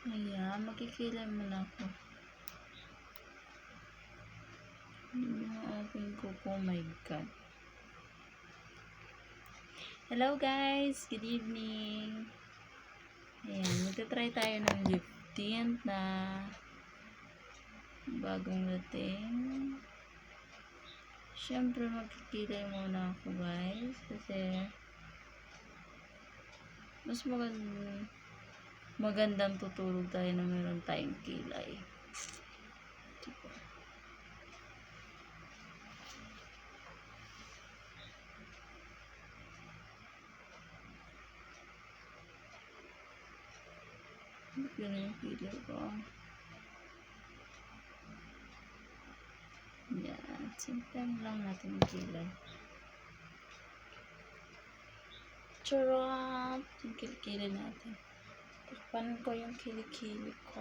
Ayan, magkikilay muna ako. Yung aking kuko, oh my god. Hello guys, good evening. Ayan, magta-try tayo ng lip tint na bagong dating. Siyempre magkikilay muna ako guys kasi mas magandang tutulog tayo na meron tayong kilay. Diba? Ganun yung kilay ko. Yan. Simple lang natin yung kilay. Charot! Yung kilikili natin. Takpan ko yung kilikili ko.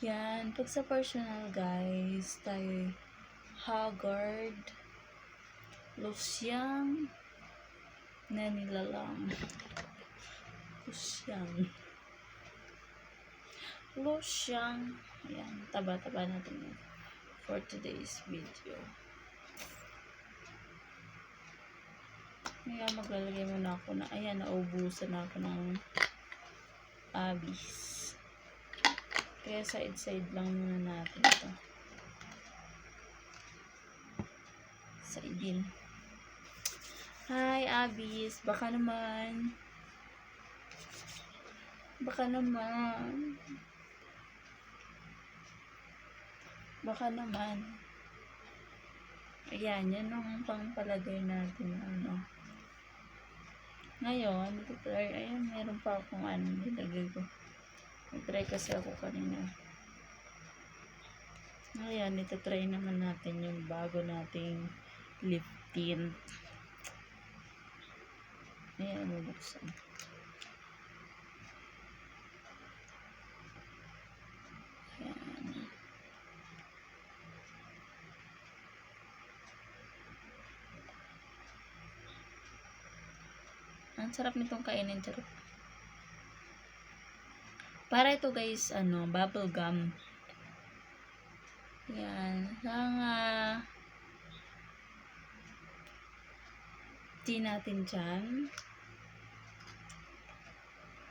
Yan. Pag sa personal guys, tayo haggard, losyang, na nilalang. Losyang. Ayan. Taba-taba natin yun for today's video. Kaya maglalagay muna ako na, ayan, naubusan na ako ng Abis. Kaya side-side lang muna natin ito. Side din. Hi, Abis. Baka naman. Baka naman. Baka naman. Ayan, yan ang pangpalagay natin. Ano. Ngayon, try, ayan, meron pa akong ano, nilagay ko. Nag-try kasi ako kanina. Ngayon, ito-try naman natin yung bago nating lip tint. Ayan, mabuksan. Ayan. Ang sarap nitong kainin, charot. Para ito guys, ano, bubble gum. Yan. Ang tea natin dyan.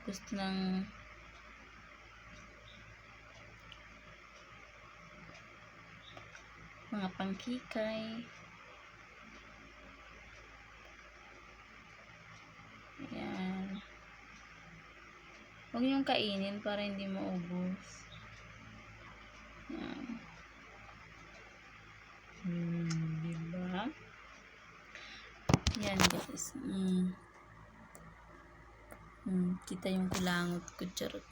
Gusto ng mga pangkikay. Ayan. Huwag niyong kainin para hindi maubos. Ayan. Diba? Yan guys. Kita yung kulangot ko, charot.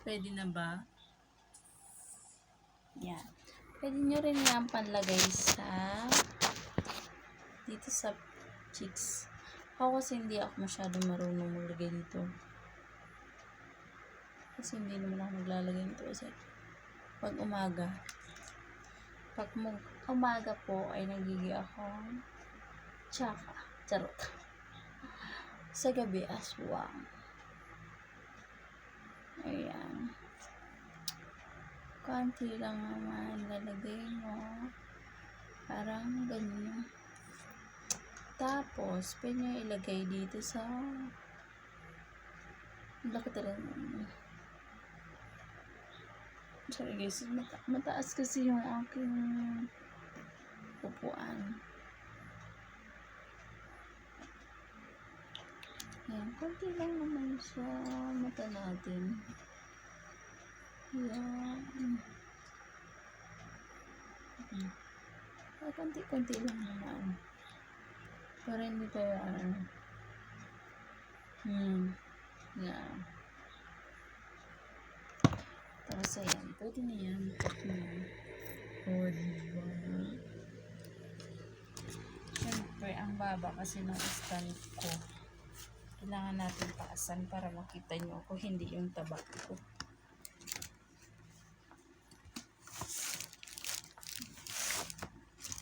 Pwede na ba? Yan. Pwede nyo rin yan panlagay sa dito sa cheeks. Ako kasi hindi ako masyado marunong maglagay dito. Kasi hindi naman ako maglalagay nito kasi pag umaga po ay nagigi akong tsaka. Charot. Sa gabi aswang. Ayan. Konti lang naman lalagay mo. Parang ganyan. Tapos, pwede nyo ilagay dito sa laki talaga. Sorry guys, mataas kasi yung aking upuan. Ayan, konti lang naman sa mata natin. Ayan. Konti-konti lang naman. Para hindi tayo yeah. Tapos ayan, pwede na yan. O, diba? Siyempre, ang baba kasi ng stand ko. Kailangan natin taasan para makita nyo ako, hindi yung taba ko.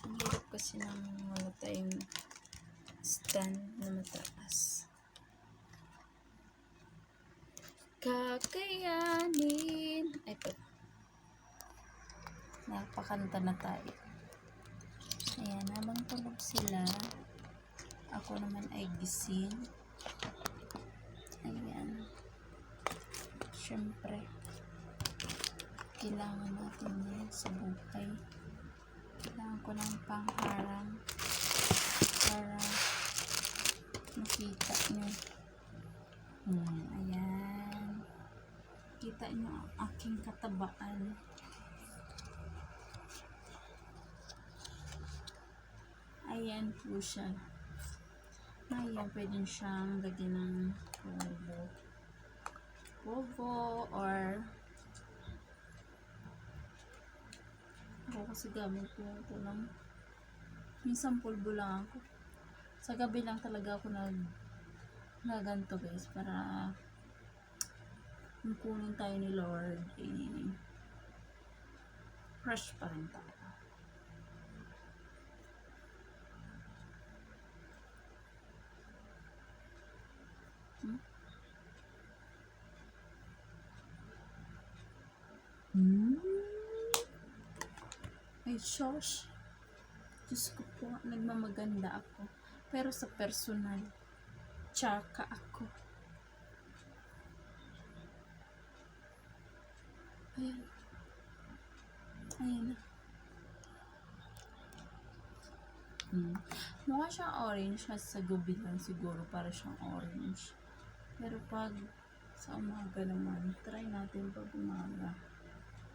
Ang hirap kasi ng wala tayong stand na mataas. Kakayanin. Ay po. Napakanta na tayo. Ayan, habang tulog sila, ako naman ay gising. Ayan. Siyempre, kailangan natin yan sa buhay. Kailangan ko ng pangharang para makita nyo. Ayan. Kita nyo ang aking katabaan. Ayan po siya. Ayan, pwede siyang lagyan ng bobo or ako kasi gamit ko ito lang. Minsan pulbo lang ako. Sa gabi lang talaga ako naganto guys para kunin tayo ni Lord fresh pa rin tayo. Ay, shush. Diyos ko po, nagmamaganda ako. Pero sa personal, tsaka ako. Ayan. Ayan na. Mukha siyang orange. Sa gabi lang siguro para siyang orange. Pero pag sa umaga naman, try natin pag umaga.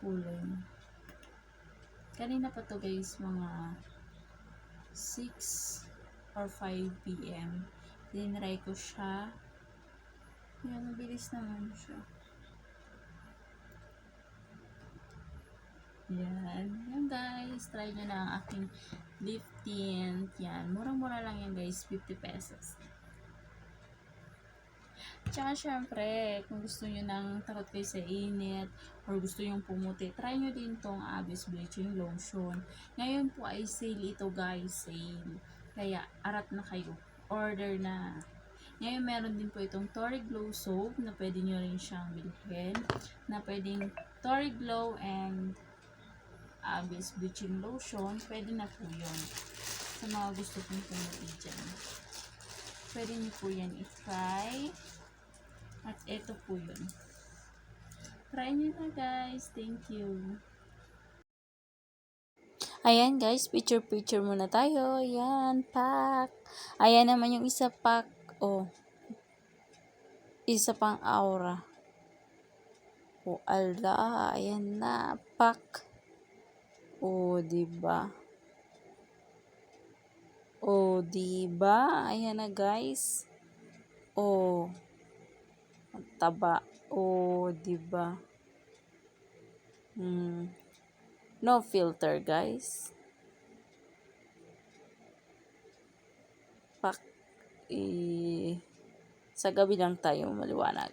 Kulay na. Kanina pa to guys, mga 6 or 5 p.m. Dinry ko siya. Yan, mabilis naman siya. Yan. Yan guys, try nyo na ang aking lip tint. Yan, murang-mura lang yan guys, 50 pesos. Tsaka syempre, kung gusto nyo ng takot kayo sa init or gusto nyo pumuti, try nyo din tong Abyss Bleaching Lotion. Ngayon po ay sale ito guys, sale. Kaya arat na kayo. Order na. Ngayon meron din po itong Tory Glow Soap na pwede nyo rin siyang bilhin. Na pwedeng Tory Glow and Abyss Bleaching Lotion. Pwede na po yun. Sa mga gusto pong pumuti dyan. Pwede nyo po yan i-try. At ito po yun. Try nyo na guys. Thank you. Ayan guys, picture muna tayo. Ayan, pack. Ayan naman yung isa pack. Oh. Isa pang aura. Oh, ala. Ayan na, pack. Oh, diba? Oh, diba? Ayan na guys. Oh. Taba. Oh, diba? No filter, guys. Sa gabi lang tayo maliwanag.